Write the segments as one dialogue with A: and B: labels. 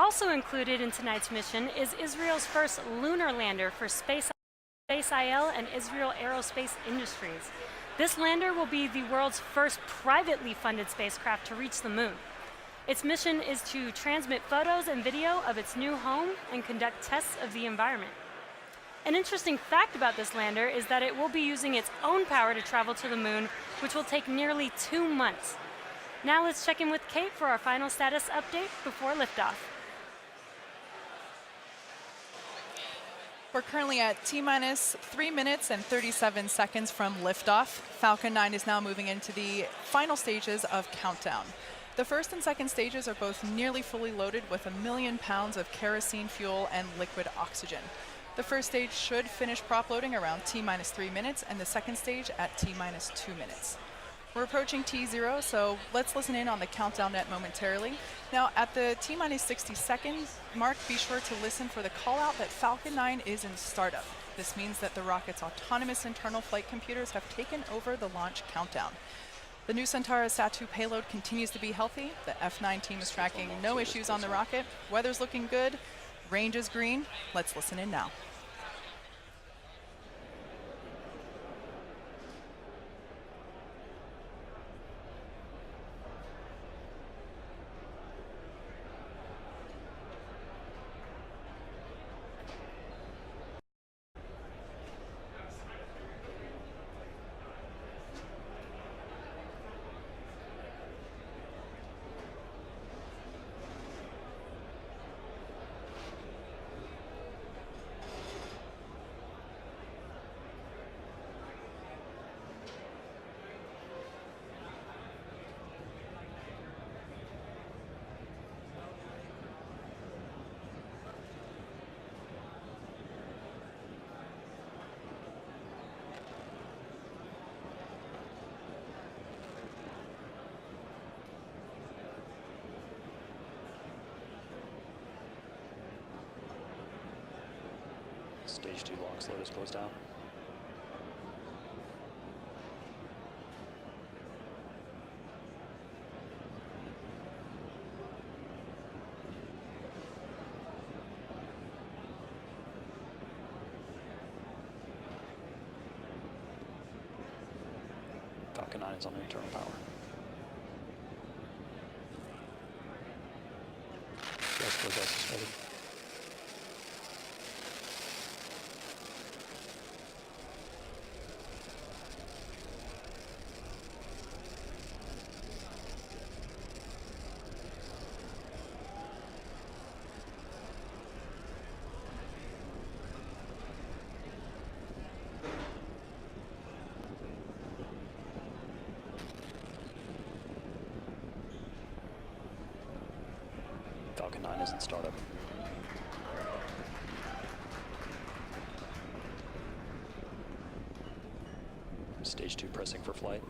A: Also included in tonight's mission is Israel's first lunar lander for Space IL and Israel Aerospace Industries. This lander will be the world's first privately funded spacecraft to reach the moon. Its mission is to transmit photos and video of its new home and conduct tests of the environment. An interesting fact about this lander is that it will be using its own power to travel to the moon, which will take nearly 2 months. Now let's check in with Kate for our final status update before liftoff.
B: We're currently at T-minus 3 minutes and 37 seconds from liftoff. Falcon 9 is now moving into the final stages of countdown. The first and second stages are both nearly fully loaded with 1 million pounds of kerosene fuel and liquid oxygen. The first stage should finish prop loading around T-minus 3 minutes and the second stage at T-minus 2 minutes. We're approaching T0, so let's listen in on the countdown net momentarily. Now, at the T-minus 60 seconds mark, be sure to listen for the call out that Falcon 9 is in startup. This means that the rocket's autonomous internal flight computers have taken over the launch countdown. The new Centaur Sat-2 payload continues to be healthy. The F9 team is tracking no issues on the rocket. Weather's looking good. Range is green. Let's listen in now.
C: Stage 2 launch load is closed down. Falcon 9 is on internal power. Gas process is ready. Falcon 9 is in startup. Stage 2 pressing for flight.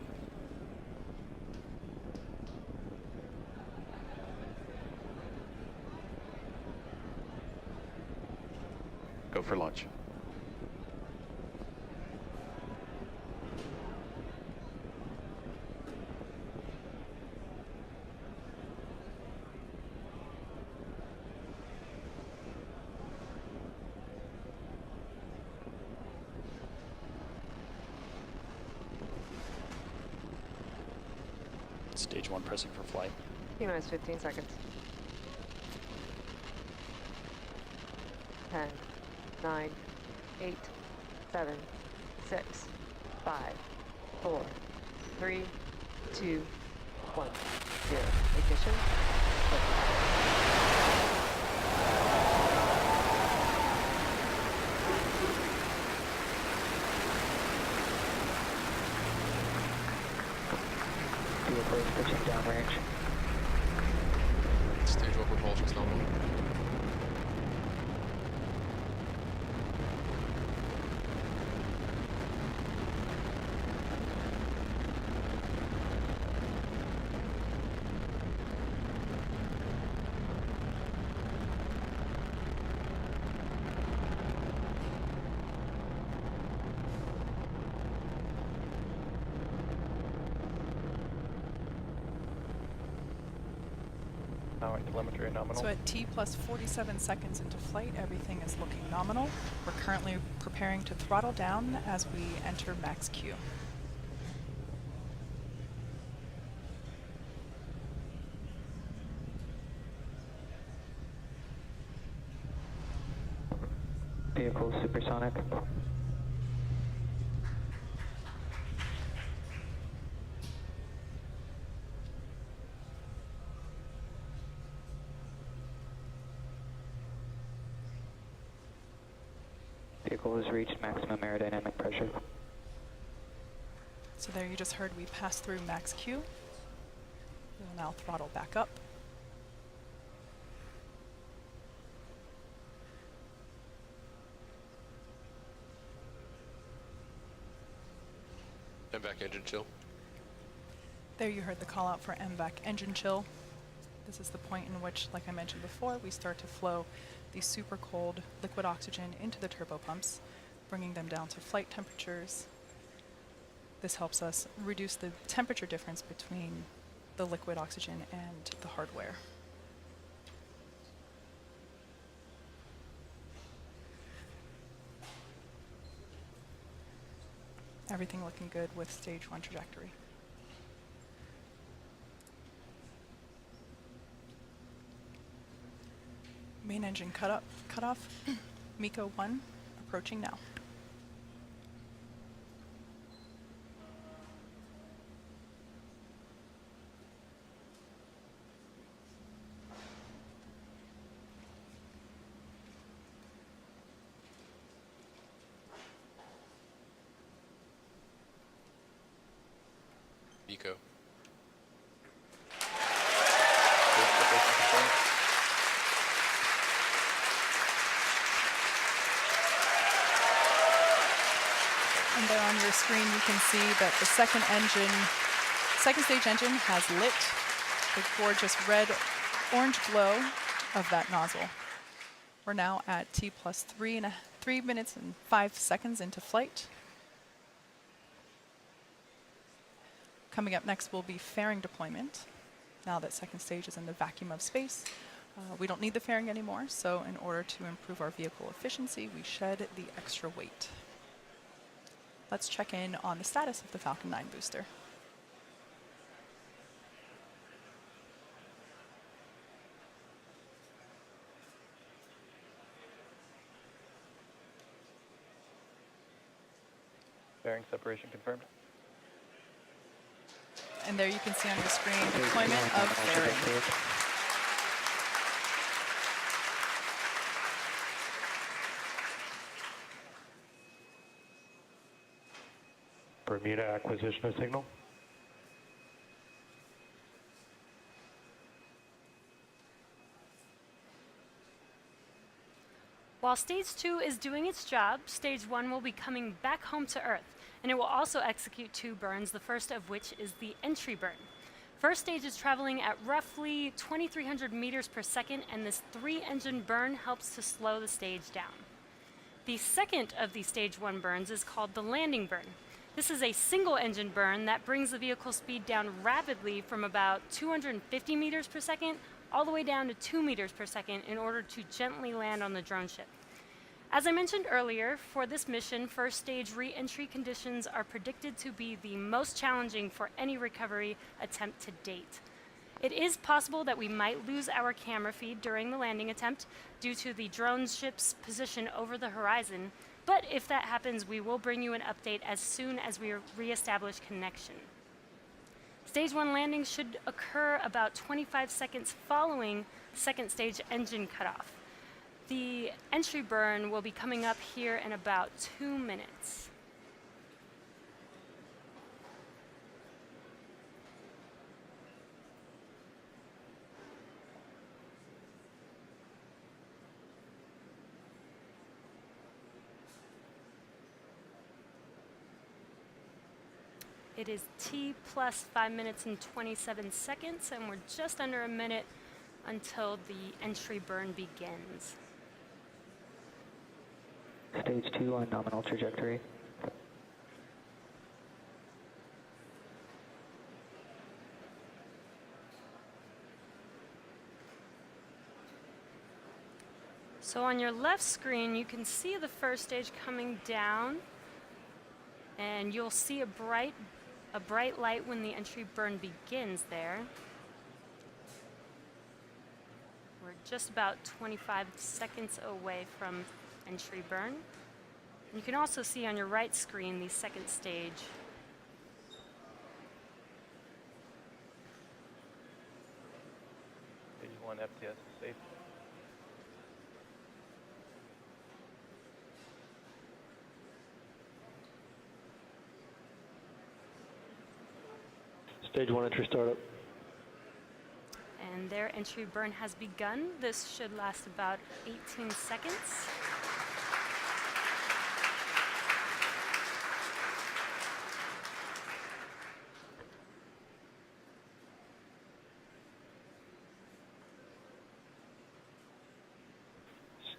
D: Go for launch.
C: Stage 1 pressing for flight.
E: T-minus 15 seconds. 10, 9, 8, 7, 6, 5, 4, 3, 2, 1, 0. Ignition. Switching downrange.
F: Stage 1 propulsion's nominal.
D: flight telemetry and nominal.
B: So at T plus 47 seconds into flight, everything is looking nominal. We're currently preparing to throttle down as we enter max Q.
E: Vehicle supersonic. Vehicle has reached maximum aerodynamic pressure.
B: So there you just heard we passed through max Q. We will now throttle back up.
F: MVAC engine chill.
B: There you heard the call out for MVAC engine chill. This is the point in which, like I mentioned before, we start to flow the super cold liquid oxygen into the turbo pumps, bringing them down to flight temperatures. This helps us reduce the temperature difference between the liquid oxygen and the hardware. Everything looking good with stage 1 trajectory. Main engine cutoff. MECO 1 approaching now.
F: Eco.
B: And there on your screen you can see that the second stage engine has lit the gorgeous red-orange glow of that nozzle. We're now at T plus 3 minutes and 5 seconds into flight. Coming up next will be fairing deployment. Now that second stage is in the vacuum of space, we don't need the fairing anymore, so in order to improve our vehicle efficiency, we shed the extra weight. Let's check in on the status of the Falcon 9 booster.
D: Bearing separation confirmed.
B: And there you can see on your screen deployment of fairing.
D: Bermuda acquisition of signal.
A: While Stage 2 is doing its job, Stage 1 will be coming back home to Earth, and it will also execute 2 burns, the first of which is the entry burn. First stage is traveling at roughly 2,300 meters per second, and this 3-engine burn helps to slow the stage down. The second of the Stage 1 burns is called the landing burn. This is a single-engine burn that brings the vehicle speed down rapidly from about 250 meters per second all the way down to 2 meters per second in order to gently land on the drone ship. As I mentioned earlier, for this mission, first stage re-entry conditions are predicted to be the most challenging for any recovery attempt to date. It is possible that we might lose our camera feed during the landing attempt due to the drone ship's position over the horizon, but if that happens, we will bring you an update as soon as we re-establish connection. Stage 1 landing should occur about 25 seconds following second stage engine cutoff. The entry burn will be coming up here in about 2 minutes. It is T plus 5 minutes and 27 seconds, and we're just under a minute until the entry burn begins.
E: Stage 2 on nominal trajectory.
A: So on your left screen, you can see the first stage coming down, and you'll see a bright light when the entry burn begins there. We're just about 25 seconds away from entry burn. And you can also see on your right screen the second stage.
D: Stage 1 FTS is safe.
C: Stage 1 entry startup.
A: And their entry burn has begun. This should last about 18 seconds.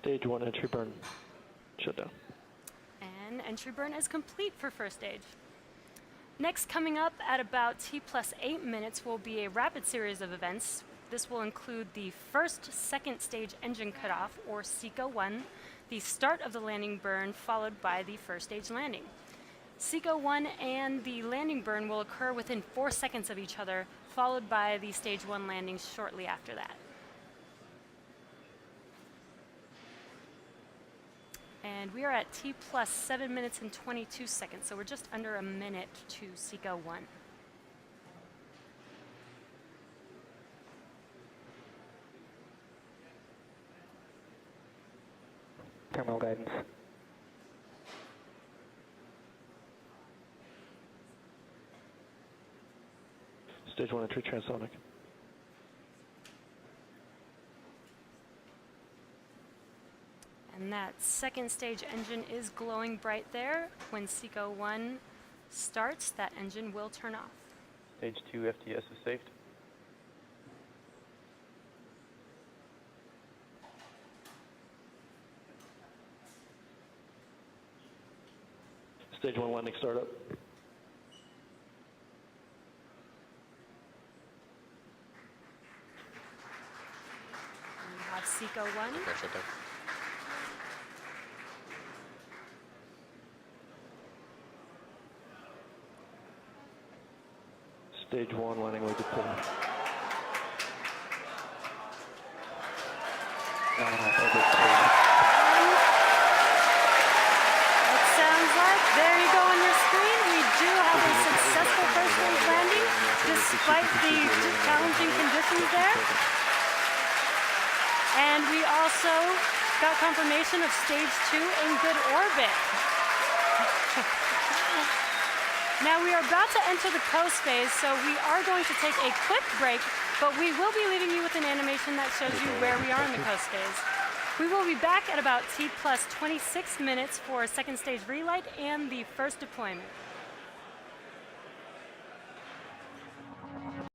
C: Stage 1 entry burn. Shut down.
A: And entry burn is complete for first stage. Next, coming up at about T+8 minutes will be a rapid series of events. This will include the first second stage engine cutoff, or SECO-1, the start of the landing burn, followed by the first stage landing. SECO-1 and the landing burn will occur within 4 seconds of each other, followed by the stage 1 landing shortly after that. And we are at T+7 minutes and 22 seconds, so we're just under a minute to SECO-1.
E: Terminal guidance.
C: Stage 1 entry transonic.
A: And that second stage engine is glowing bright there. When SECO-1 starts, that engine will turn off.
D: Stage 2 FTS is safe.
C: Stage 1 landing startup.
A: And we have SECO-1.
F: Okay, shut down.
C: Stage 1 landing weight deployed.
A: It sounds like, there you go on your screen, we do have a successful first stage landing despite the challenging conditions there. And we also got confirmation of stage 2 in good orbit. Now we are about to enter the coast phase, so we are going to take a quick break, but we will be leaving you with an animation that shows you where we are in the coast phase. We will be back at about T+26 minutes for second stage relight and the first deployment.